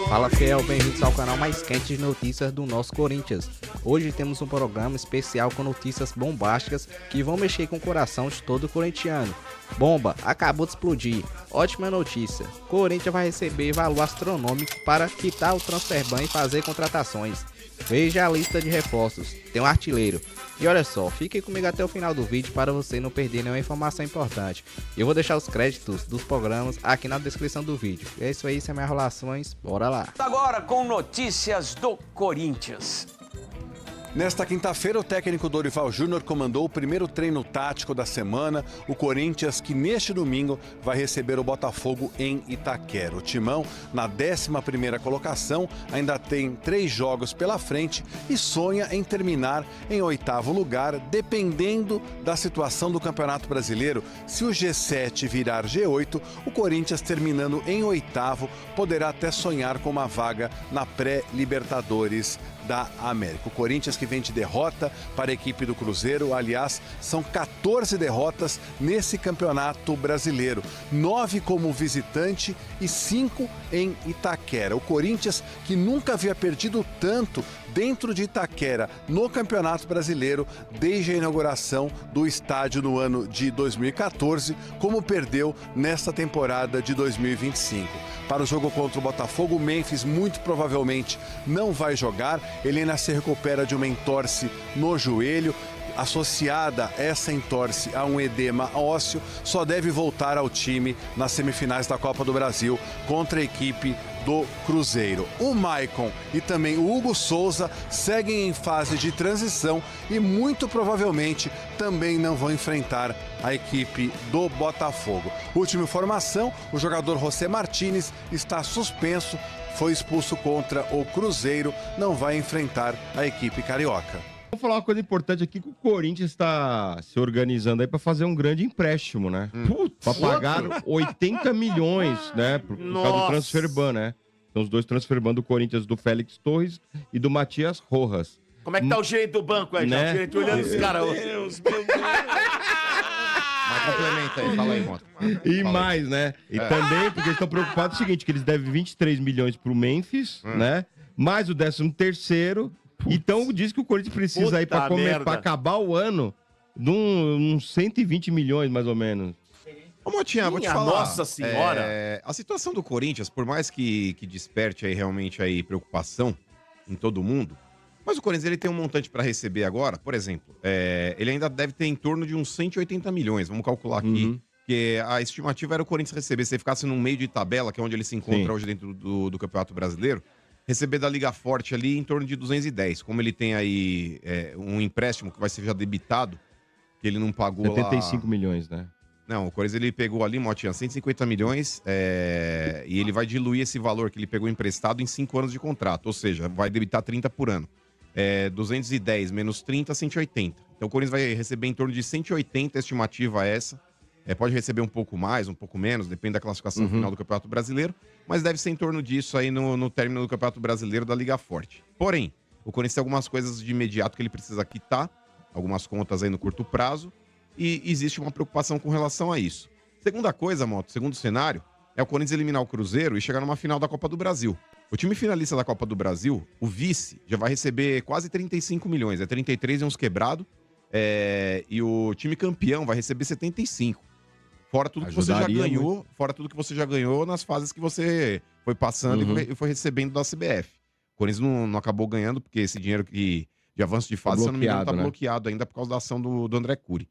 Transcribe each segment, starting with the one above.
Fala fiel, bem-vindos ao canal mais quente de notícias do nosso Corinthians. Hoje temos um programa especial com notícias bombásticas que vão mexer com o coração de todo corintiano. Bomba acabou de explodir. Ótima notícia. Corinthians vai receber valor astronômico para quitar o transferban e fazer contratações. Veja a lista de reforços. Tem um artilheiro. E olha só, fique comigo até o final do vídeo para você não perder nenhuma informação importante. Eu vou deixar os créditos dos programas aqui na descrição do vídeo. É isso aí, sem mais enrolações, bora lá. Agora com notícias do Corinthians. Nesta quinta-feira, o técnico Dorival Júnior comandou o primeiro treino tático da semana, o Corinthians, que neste domingo vai receber o Botafogo em Itaquera. O Timão, na 11ª colocação, ainda tem 3 jogos pela frente e sonha em terminar em 8º lugar, dependendo da situação do Campeonato Brasileiro. Se o G7 virar G8, o Corinthians, terminando em 8º, poderá até sonhar com uma vaga na pré-Libertadores da América. O Corinthians, que vem de derrota para a equipe do Cruzeiro, aliás, são 14 derrotas nesse campeonato brasileiro, 9 como visitante e 5 em Itaquera. O Corinthians, que nunca havia perdido tanto dentro de Itaquera no Campeonato Brasileiro desde a inauguração do estádio no ano de 2014, como perdeu nesta temporada de 2025. Para o jogo contra o Botafogo, o Memphis muito provavelmente não vai jogar. Ele ainda se recupera de uma entorse no joelho. Associada essa entorse a um edema ósseo, só deve voltar ao time nas semifinais da Copa do Brasil contra a equipe do Cruzeiro. O Maicon e também o Hugo Souza seguem em fase de transição e muito provavelmente também não vão enfrentar a equipe do Botafogo. Última informação, o jogador José Martínez está suspenso, foi expulso contra o Cruzeiro, não vai enfrentar a equipe carioca. Vou falar uma coisa importante aqui, que o Corinthians está se organizando aí para fazer um grande empréstimo, né? Para pagar 80 milhões, né? Por causa do transferban, né? São os 2 transferban do Corinthians, do Félix Torres e do Matias Rojas. Como é que tá o gerente do banco aí, Né? já? O gerente olhando os caras. Meu Deus. Mas complementa aí, fala aí, Mota. E mais, né? E também porque eles estão preocupados com o seguinte, que eles devem 23 milhões pro Memphis, né? Mais o 13º. Então diz que o Corinthians precisa aí para acabar o ano de uns 120 milhões, mais ou menos. Ô, Motinha, vou te Minha falar. Nossa Senhora. A situação do Corinthians, por mais que desperte aí realmente aí preocupação em todo mundo, mas o Corinthians ele tem um montante para receber agora, por exemplo, ele ainda deve ter em torno de uns 180 milhões, vamos calcular aqui, que a estimativa era o Corinthians receber, se ele ficasse no meio de tabela, que é onde ele se encontra hoje dentro do Campeonato Brasileiro, receber da Liga Forte ali em torno de 210. Como ele tem aí um empréstimo que vai ser já debitado, que ele não pagou 75 milhões, né? Não, o Corinthians ele pegou ali, Motinha, 150 milhões e ele vai diluir esse valor que ele pegou emprestado em 5 anos de contrato, ou seja, vai debitar 30 por ano. 210 menos 30, 180. Então o Corinthians vai receber em torno de 180, estimativa essa. Pode receber um pouco mais, um pouco menos, depende da classificação final do Campeonato Brasileiro, mas deve ser em torno disso aí no término do Campeonato Brasileiro da Liga Forte. Porém, o Corinthians tem algumas coisas de imediato que ele precisa quitar, algumas contas aí no curto prazo, e existe uma preocupação com relação a isso. Segunda coisa, Moto, segundo cenário, é o Corinthians eliminar o Cruzeiro e chegar numa final da Copa do Brasil. O time finalista da Copa do Brasil, o vice, já vai receber quase 35 milhões, 33 e uns quebrado, e o time campeão vai receber 75. Fora tudo que você já ganhou, muito. Fora tudo que você já ganhou nas fases que você foi passando e foi recebendo da CBF. O Corinthians não acabou ganhando, porque esse dinheiro de avanço de fase, se eu não me engano, tá bloqueado ainda por causa da ação do André Cury.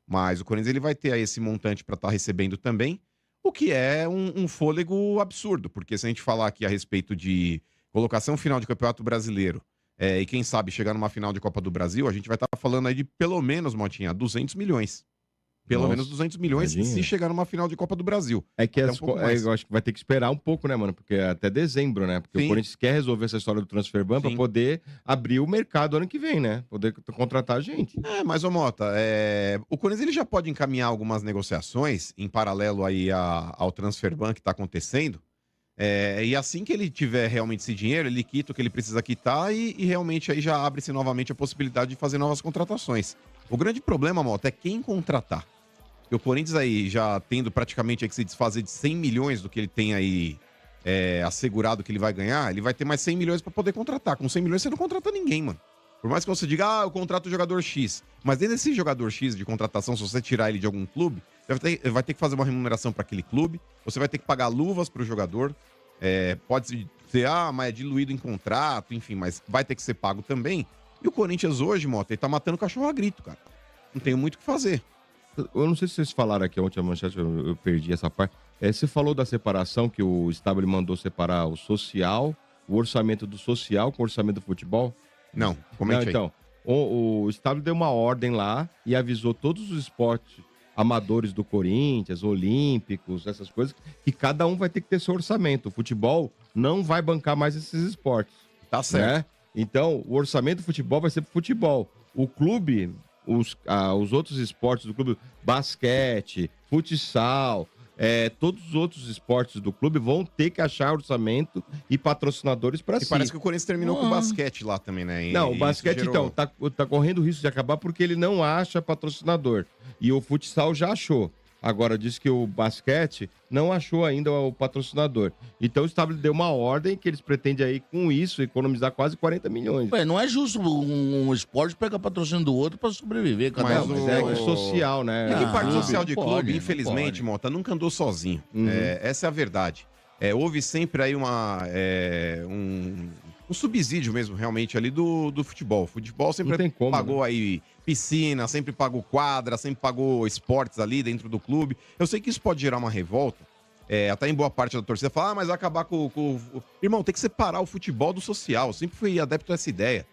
Mas o Corinthians ele vai ter aí esse montante para estar recebendo também, o que é um fôlego absurdo, porque se a gente falar aqui a respeito de colocação final de Campeonato Brasileiro e quem sabe chegar numa final de Copa do Brasil, a gente vai estar falando aí de pelo menos, Motinha, 200 milhões. Pelo menos 200 milhões se chegar numa final de Copa do Brasil. É que eu acho que vai ter que esperar um pouco, né, mano? Porque até dezembro, né? Porque o Corinthians quer resolver essa história do transferban para poder abrir o mercado ano que vem, né? Poder contratar gente. Mas, ô Mota, o Corinthians ele já pode encaminhar algumas negociações em paralelo aí ao transferban que está acontecendo. E assim que ele tiver realmente esse dinheiro, ele quita o que ele precisa quitar e realmente aí já abre-se novamente a possibilidade de fazer novas contratações. O grande problema, Mota, é quem contratar. Porque o Corinthians aí já tendo praticamente aí que se desfazer de 100 milhões do que ele tem aí assegurado que ele vai ganhar, ele vai ter mais 100 milhões para poder contratar. Com 100 milhões você não contrata ninguém, mano. Por mais que você diga, eu contrato o jogador X. Mas dentro desse jogador X de contratação, se você tirar ele de algum clube, você vai ter que fazer uma remuneração para aquele clube, você vai ter que pagar luvas para o jogador. Pode ser, mas é diluído em contrato, enfim, mas vai ter que ser pago também. E o Corinthians hoje, Mota, ele tá matando cachorro a grito, cara. Não tem muito o que fazer. Eu não sei se vocês falaram aqui ontem, a manchete, eu perdi essa parte. Você falou da separação, que o Stabile mandou separar o social, o orçamento do social com o orçamento do futebol? Não, comente aí. Então, o Stabile deu uma ordem lá e avisou todos os esportes amadores do Corinthians, olímpicos, essas coisas, que cada um vai ter que ter seu orçamento. O futebol não vai bancar mais esses esportes. Tá certo. Né? Então, o orçamento do futebol vai ser pro futebol. O clube, os outros esportes do clube, basquete, futsal, todos os outros esportes do clube vão ter que achar orçamento e patrocinadores para si. E parece que o Corinthians terminou com o basquete lá também, né? Não, o basquete, gerou... então, tá correndo o risco de acabar porque ele não acha patrocinador. E o futsal já achou. Agora, diz que o basquete não achou ainda o patrocinador. Então, o Stabile deu uma ordem que eles pretendem aí, com isso, economizar quase 40 milhões. Ué, não é justo um esporte pegar patrocínio do outro para sobreviver. Mas é social, né? É que parte social de clube, infelizmente, Mota, nunca andou sozinho. Essa é a verdade. Houve sempre aí um subsídio mesmo, realmente, ali do futebol. O futebol sempre pagou aí piscina, sempre pagou quadra, sempre pagou esportes ali dentro do clube. Eu sei que isso pode gerar uma revolta. Até em boa parte da torcida fala, mas vai acabar com... Irmão, tem que separar o futebol do social. Eu sempre fui adepto a essa ideia.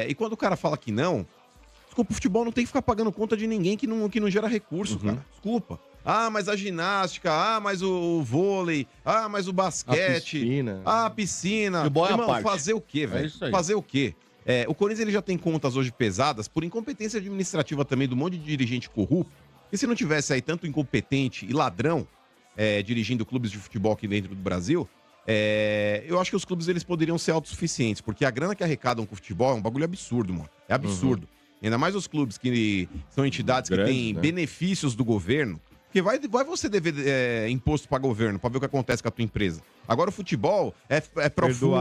E quando o cara fala que não, desculpa, o futebol não tem que ficar pagando conta de ninguém que não gera recurso, cara. Desculpa. Mas a ginástica, mas o vôlei, mas o basquete, a piscina. Irmão, fazer o quê, velho? Fazer o quê? O Corinthians ele já tem contas hoje pesadas por incompetência administrativa também do monte de dirigente corrupto. E se não tivesse aí tanto incompetente e ladrão dirigindo clubes de futebol aqui dentro do Brasil, eu acho que os clubes eles poderiam ser autossuficientes, porque a grana que arrecadam com o futebol é um bagulho absurdo, mano. É absurdo. Ainda mais os clubes que são entidades que têm benefícios do governo. Porque vai você dever imposto para governo, para ver o que acontece com a tua empresa. Agora o futebol é Profut,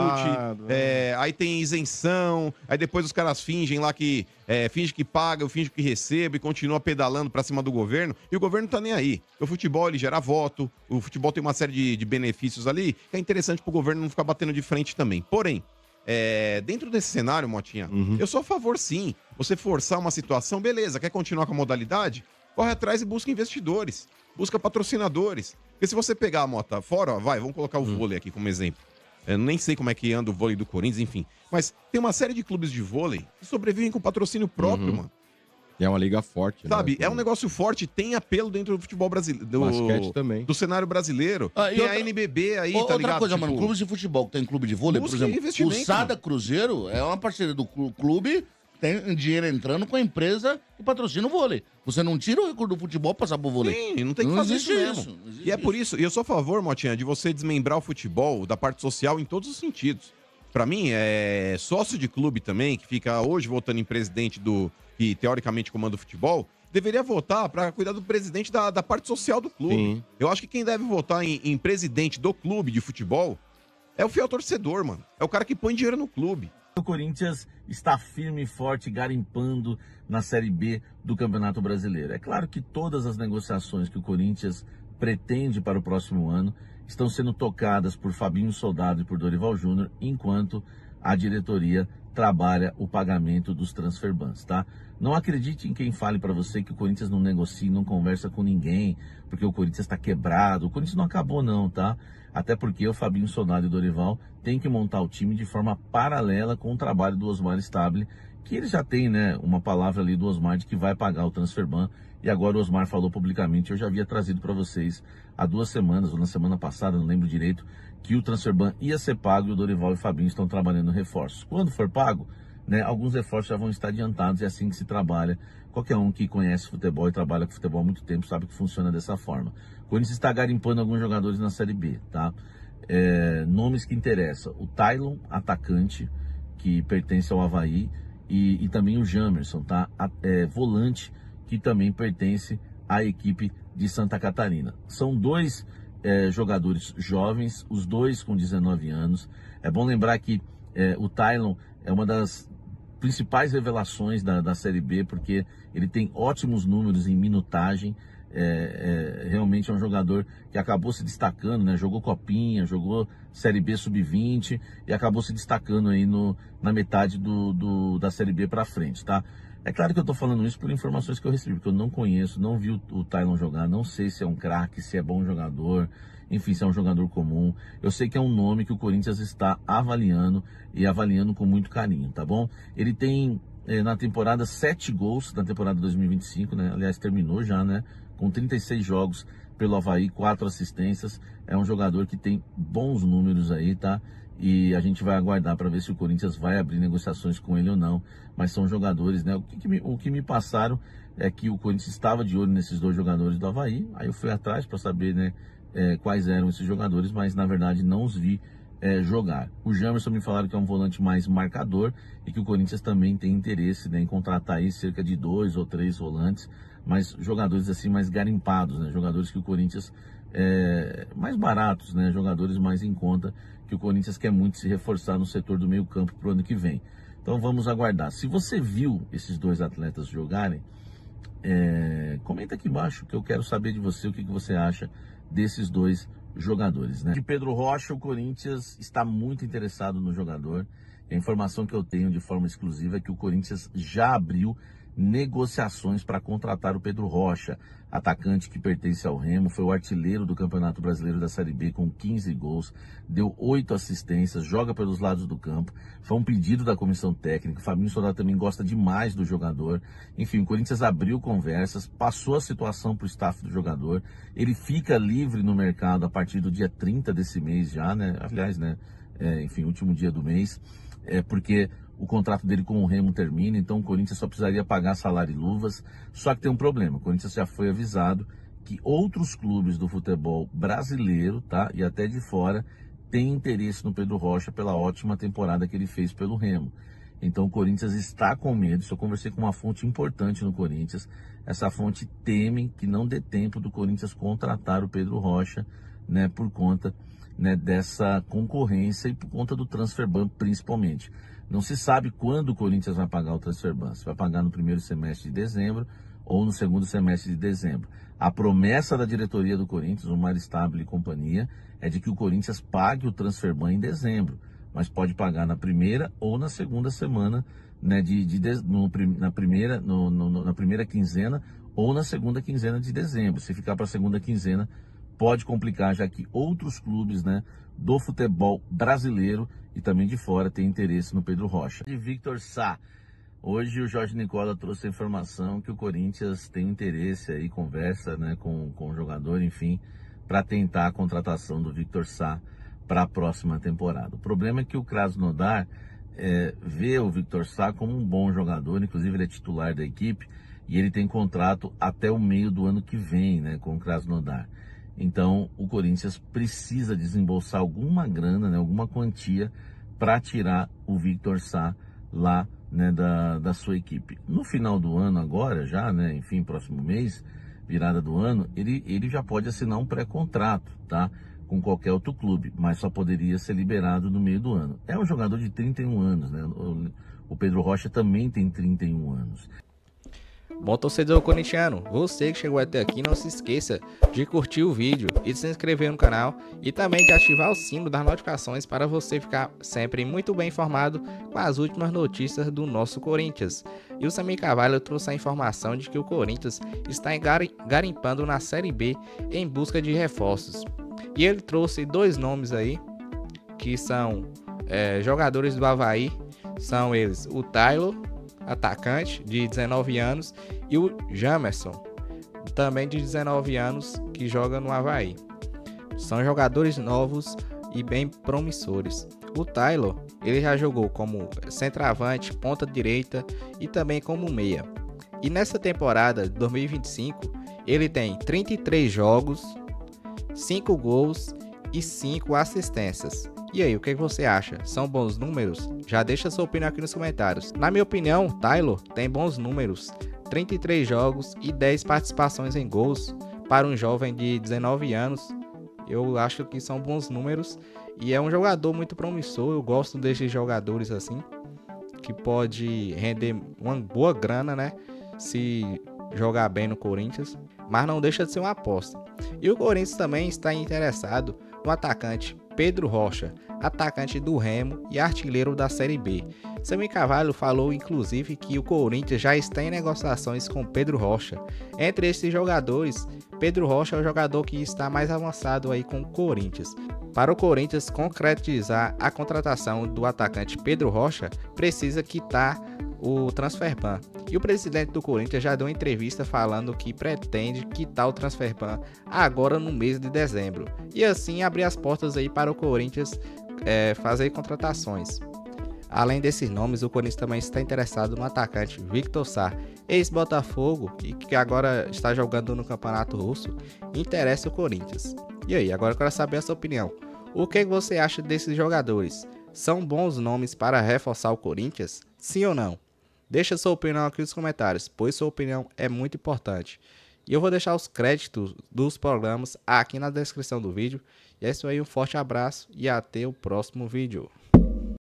aí tem isenção, aí depois os caras fingem lá que finge que paga, finge que recebe e continua pedalando para cima do governo, e o governo tá nem aí. O futebol ele gera voto, o futebol tem uma série de benefícios ali, que é interessante pro governo não ficar batendo de frente também. Porém, dentro desse cenário, Motinha, eu sou a favor sim. Você forçar uma situação, beleza, quer continuar com a modalidade? Corre atrás e busca investidores, busca patrocinadores. Porque se você pegar a Mota fora, vamos colocar o vôlei aqui como exemplo. Eu nem sei como é que anda o vôlei do Corinthians, enfim. Mas tem uma série de clubes de vôlei que sobrevivem com patrocínio próprio, mano. E é uma liga forte, sabe? É um negócio forte, tem apelo dentro do futebol brasileiro. Basquete também. Do cenário brasileiro. Tem a NBB aí, tá ligado? Outra coisa, mano, clubes de futebol que tem clube de vôlei, por exemplo, o Sada Cruzeiro é uma parceria do clube, tem dinheiro entrando com a empresa que patrocina o vôlei. Você não tira o recurso do futebol pra passar pro vôlei. Sim, não tem que fazer isso mesmo. E é por isso, e eu sou a favor, Motinha, de você desmembrar o futebol da parte social em todos os sentidos. Pra mim, sócio de clube também, que fica hoje votando em presidente que teoricamente comanda o futebol, deveria votar pra cuidar do presidente da parte social do clube. Sim. Eu acho que quem deve votar em presidente do clube de futebol é o fiel torcedor, mano. É o cara que põe dinheiro no clube. O Corinthians está firme e forte, garimpando na Série B do Campeonato Brasileiro. É claro que todas as negociações que o Corinthians pretende para o próximo ano estão sendo tocadas por Fabinho Soldado e por Dorival Júnior, enquanto a diretoria trabalha o pagamento dos transfer bans, tá? Não acredite em quem fale para você que o Corinthians não negocia, não conversa com ninguém, porque o Corinthians está quebrado. O Corinthians não acabou não, tá? Até porque o Fabinho Soldado e o Dorival têm que montar o time de forma paralela com o trabalho do Osmar Stabile, que ele já tem, né, uma palavra ali do Osmar de que vai pagar o transfer ban. E agora o Osmar falou publicamente, eu já havia trazido para vocês há 2 semanas, ou na semana passada, não lembro direito, que o transfer ban ia ser pago e o Dorival e o Fabinho estão trabalhando reforços. Quando for pago, né, alguns reforços já vão estar adiantados, é assim que se trabalha. Qualquer um que conhece futebol e trabalha com futebol há muito tempo sabe que funciona dessa forma. O Corinthians está garimpando alguns jogadores na Série B, tá? Nomes que interessam, o Tylon, atacante, que pertence ao Avaí, e também o Jamerson, tá? Volante, que também pertence à equipe de Santa Catarina. São 2 jogadores jovens, os dois com 19 anos. É bom lembrar que o Tylon é uma das principais revelações da Série B, porque ele tem ótimos números em minutagem. Realmente é um jogador que acabou se destacando, né? Jogou Copinha, jogou Série B Sub-20 e acabou se destacando aí na metade da Série B para frente, tá? É claro que eu tô falando isso por informações que eu recebi, porque eu não conheço, não vi o Tylon jogar, não sei se é um craque, se é bom jogador, enfim, se é um jogador comum. Eu sei que é um nome que o Corinthians está avaliando e avaliando com muito carinho, tá bom? Ele tem na temporada 7 gols, na temporada 2025, né? Aliás, terminou já, né? Com 36 jogos pelo Avaí, 4 assistências. É um jogador que tem bons números aí, tá? E a gente vai aguardar para ver se o Corinthians vai abrir negociações com ele ou não. Mas são jogadores, né? O que me passaram é que o Corinthians estava de olho nesses 2 jogadores do Avaí. Aí eu fui atrás para saber, né, quais eram esses jogadores, mas na verdade não os vi jogar. O Jamerson me falaram que é um volante mais marcador e que o Corinthians também tem interesse, né, em contratar aí cerca de 2 ou 3 volantes, mas jogadores assim mais garimpados, né? Jogadores que o Corinthians mais baratos, né? Jogadores mais em conta, que o Corinthians quer muito se reforçar no setor do meio campo para o ano que vem. Então vamos aguardar. Se você viu esses 2 atletas jogarem, comenta aqui embaixo, que eu quero saber de você o que você acha desses 2 jogadores, né? De Pedro Rocha, o Corinthians está muito interessado no jogador. A informação que eu tenho de forma exclusiva é que o Corinthians já abriu negociações para contratar o Pedro Rocha, atacante que pertence ao Remo, foi o artilheiro do Campeonato Brasileiro da Série B com 15 gols, deu 8 assistências, joga pelos lados do campo, foi um pedido da comissão técnica, o Fabinho Soldado também gosta demais do jogador. Enfim, o Corinthians abriu conversas, passou a situação para o staff do jogador, ele fica livre no mercado a partir do dia 30 desse mês já, né? Aliás, né? Enfim, último dia do mês, porque o contrato dele com o Remo termina, então o Corinthians só precisaria pagar salário e luvas. Só que tem um problema, o Corinthians já foi avisado que outros clubes do futebol brasileiro, tá, e até de fora, têm interesse no Pedro Rocha pela ótima temporada que ele fez pelo Remo. Então o Corinthians está com medo. Eu conversei com uma fonte importante no Corinthians, essa fonte teme que não dê tempo do Corinthians contratar o Pedro Rocha, né, por conta, né, dessa concorrência e por conta do transferban principalmente. Não se sabe quando o Corinthians vai pagar o transferban, se vai pagar no primeiro semestre de dezembro ou no segundo semestre de dezembro. A promessa da diretoria do Corinthians, o Mário Stabile e companhia, é de que o Corinthians pague o transferban em dezembro, mas pode pagar na primeira ou na segunda semana, né, na primeira quinzena ou na segunda quinzena de dezembro. Se ficar para a segunda quinzena, pode complicar, já que outros clubes, né, do futebol brasileiro e também de fora têm interesse no Pedro Rocha. De Victor Sá. Hoje o Jorge Nicola trouxe a informação que o Corinthians tem interesse aí, conversa, né, com o jogador, enfim, para tentar a contratação do Victor Sá para a próxima temporada. O problema é que o Krasnodar vê o Victor Sá como um bom jogador, inclusive ele é titular da equipe e ele tem contrato até o meio do ano que vem, né, com o Krasnodar. Então o Corinthians precisa desembolsar alguma grana, né, alguma quantia para tirar o Victor Sá lá, né, da sua equipe. No final do ano agora, já, né, enfim, próximo mês, virada do ano, ele já pode assinar um pré-contrato, tá, com qualquer outro clube, mas só poderia ser liberado no meio do ano. É um jogador de 31 anos, né? O Pedro Rocha também tem 31 anos. Bom, torcedor corintiano, você que chegou até aqui, não se esqueça de curtir o vídeo e de se inscrever no canal e também de ativar o sino das notificações para você ficar sempre muito bem informado com as últimas notícias do nosso Corinthians. E o Samir Carvalho trouxe a informação de que o Corinthians está garimpando na Série B em busca de reforços. E ele trouxe 2 nomes aí, que são jogadores do Avaí, são eles o Tylon, atacante de 19 anos, e o Jamerson, também de 19 anos, que joga no Avaí. São jogadores novos e bem promissores. O Tylon, ele já jogou como centroavante, ponta direita e também como meia. E nessa temporada de 2025, ele tem 33 jogos, 5 gols e 5 assistências. E aí, o que você acha? São bons números? Já deixa sua opinião aqui nos comentários. Na minha opinião, Tylon tem bons números. 33 jogos e 10 participações em gols para um jovem de 19 anos. Eu acho que são bons números e é um jogador muito promissor. Eu gosto desses jogadores assim, que pode render uma boa grana, né? Se jogar bem no Corinthians, mas não deixa de ser uma aposta. E o Corinthians também está interessado no atacante Pedro Rocha, atacante do Remo e artilheiro da Série B. Samir Carvalho falou inclusive que o Corinthians já está em negociações com Pedro Rocha. Entre esses jogadores, Pedro Rocha é o jogador que está mais avançado aí com o Corinthians. Para o Corinthians concretizar a contratação do atacante Pedro Rocha, precisa quitar o transfer ban. E o presidente do Corinthians já deu uma entrevista falando que pretende quitar o transfer ban agora no mês de dezembro. E assim abrir as portas aí para o Corinthians fazer contratações. Além desses nomes, o Corinthians também está interessado no atacante Victor Sá, ex-Botafogo e que agora está jogando no Campeonato Russo, interessa o Corinthians. E aí, agora eu quero saber a sua opinião. O que você acha desses jogadores? São bons nomes para reforçar o Corinthians? Sim ou não? Deixa sua opinião aqui nos comentários, pois sua opinião é muito importante. E eu vou deixar os créditos dos programas aqui na descrição do vídeo. E é isso aí, um forte abraço e até o próximo vídeo.